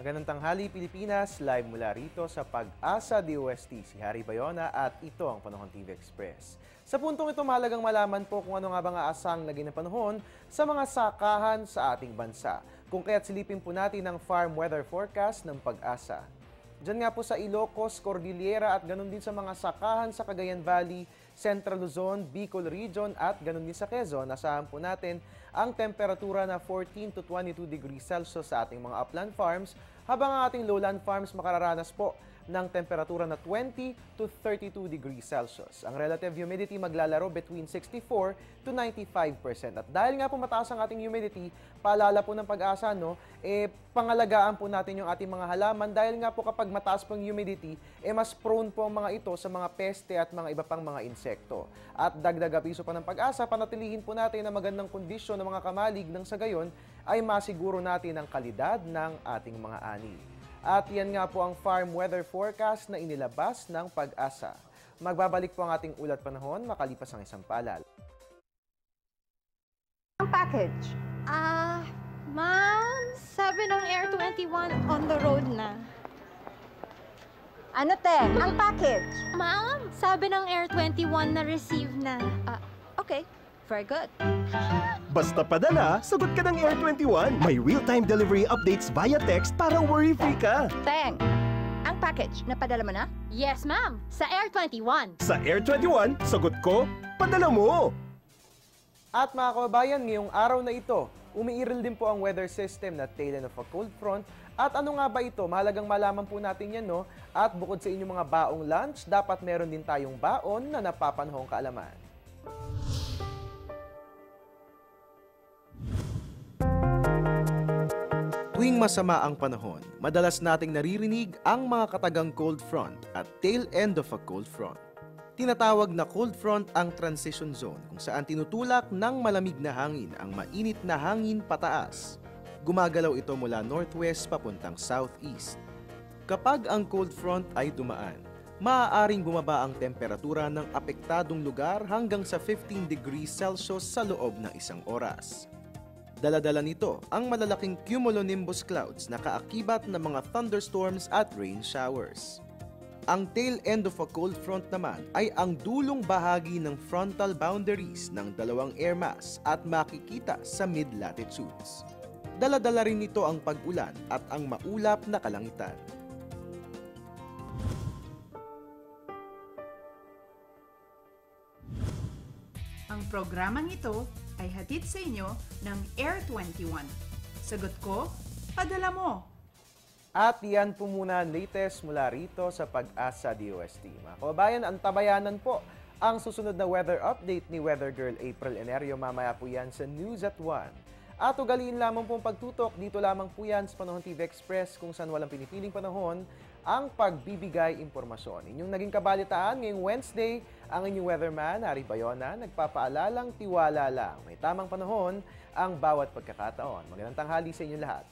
Magandang tanghali Pilipinas, live mula rito sa Pag-asa DOST, si Harry Bayona at ito ang Panahon TV Express. Sa puntong ito, mahalagang malaman po kung ano nga ba nga asang lagi ng panahon sa mga sakahan sa ating bansa. Kung kaya't silipin po natin ang farm weather forecast ng Pag-asa. Diyan nga po sa Ilocos, Cordillera at ganun din sa mga sakahan sa Cagayan Valley, Central Luzon, Bicol Region at ganun din sa Quezon, asahan po natin ang temperatura na 14 to 22 degrees Celsius sa ating mga upland farms, habang ang ating lowland farms makararanas po ng temperatura na 20 to 32 degrees Celsius. Ang relative humidity maglalaro between 64 to 95%. At dahil nga po mataas ang ating humidity, paalala po ng Pag-asa, pangalagaan po natin yung ating mga halaman dahil nga po kapag mataas po ang humidity, mas prone po ang mga ito sa mga peste at mga iba pang mga insekto. At dagdag abiso pa ng Pag-asa, panatilihin po natin ang magandang kondisyon ng mga kamalig nang sa gayon ay masiguro natin ang kalidad ng ating mga ani. At yan nga po ang farm weather forecast na inilabas ng Pag-asa. Magbabalik po ang ating ulat panahon makalipas ang isang paalala. Ang package. Ma'am, sabi ng Air 21 on the road na. Ano te? Ang package. Ma'am, sabi ng Air 21 na receive na. Okay, very good. Basta padala, sagot ka ng Air 21. May real-time delivery updates via text para worry-free ka. Teng, ang package, napadala mo na? Yes, ma'am, sa Air 21. Sa Air 21, sagot ko, padala mo! At mga kababayan, ngayong araw na ito, umiiral din po ang weather system na tail end of a cold front. At ano nga ba ito? Mahalagang malaman po natin yan, no? At bukod sa inyong mga baong lunch, dapat meron din tayong baon na napapanahong kaalaman. Tuwing masama ang panahon, madalas nating naririnig ang mga katagang cold front at tail end of a cold front. Tinatawag na cold front ang transition zone kung saan tinutulak ng malamig na hangin ang mainit na hangin pataas. Gumagalaw ito mula northwest papuntang southeast. Kapag ang cold front ay dumaan, maaaring bumaba ang temperatura ng apektadong lugar hanggang sa 15 degrees Celsius sa loob ng isang oras. Dala-dala nito ang malalaking cumulonimbus clouds na kaakibat ng mga thunderstorms at rain showers. Ang tail end of a cold front naman ay ang dulong bahagi ng frontal boundaries ng dalawang air mass at makikita sa mid-latitudes. Dala-dala rin nito ang pag-ulan at ang maulap na kalangitan. Ang programang ito ay hatid sa inyo ng Air 21. Sagot ko, padala mo! At yan po muna ang latest mula rito sa Pag-asa DOST. Mga kababayan, antabayanan po ang susunod na weather update ni Weather Girl April Enerio. Mamaya po yan sa News at 1. At ugaliin lamang pong pagtutok, dito lamang po yan sa Panahon TV Express kung saan walang pinipiling panahon ang pagbibigay impormasyon. Inyong naging kabalitaan ngayong Wednesday, ang inyong weatherman, Harry Bayona, nagpapaalalang tiwala lang. May tamang panahon ang bawat pagkakataon. Magandang tanghali sa inyong lahat.